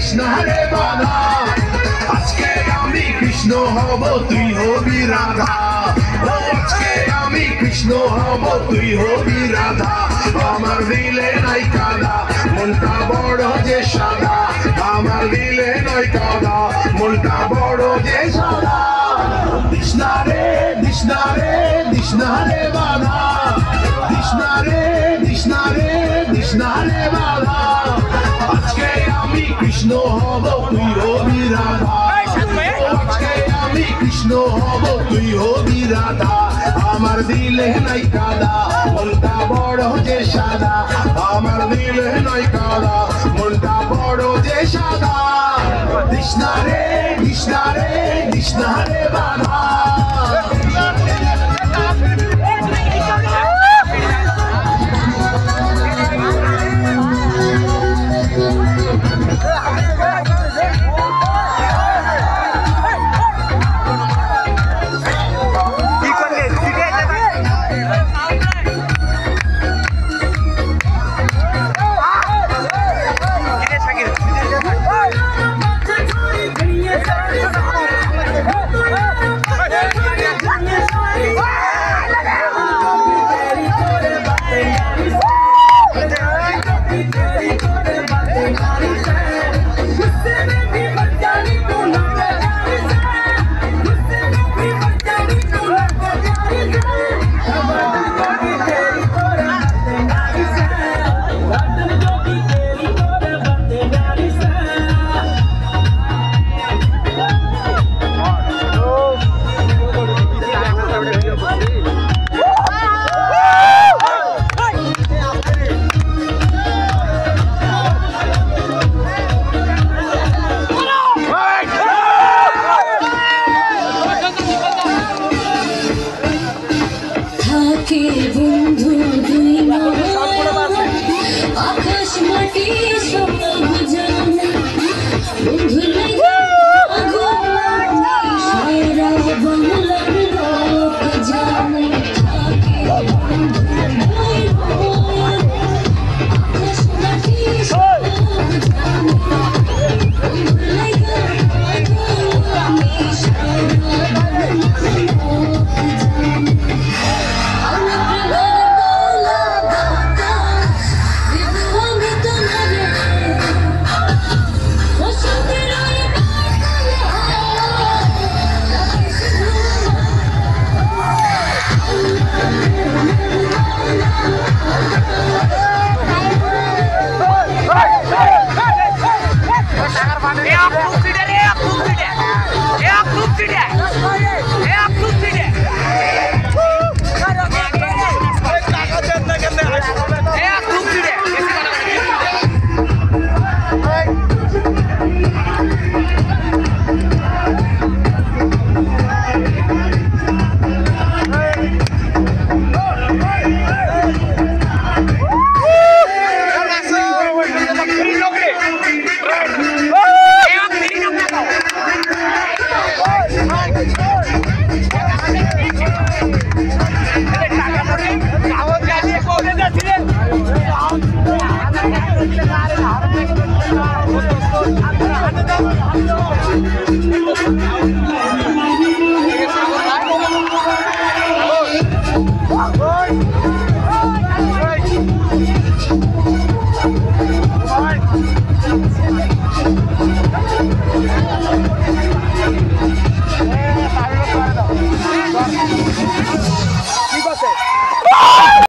তৃষ্ণারে বাধা আজকে আমি কৃষ্ণ হব তুই হবি রাধা আজকে আমি কৃষ্ণ হব তুই হবি রাধা আমার দিলে নাই কাদা মনটা বড় যে সাদা আমার দিলে নাই কাদা মনটা বড় যে সাদা তৃষ্ণারে তৃষ্ণারে তৃষ্ণারে বাধা তৃষ্ণারে তৃষ্ণারে তৃষ্ণারে বাধা আজকে আমি কৃষ্ণ হব তুই হবি রাধা আজকে আমি কৃষ্ণ হব তুই হবি রাধা আমার দিলে নাই কাদা মনটা বড় যে সাদা আমার দিলে নাই কাদা মনটা বড় যে সাদা তৃষ্ণারে তৃষ্ণারে তৃষ্ণারে বাধা বন্ধু দুই আকাশ মাটি সব জানে বন্ধু সারা বাংলার লোক জানে আকাশ মাটি সব জানে Yeah.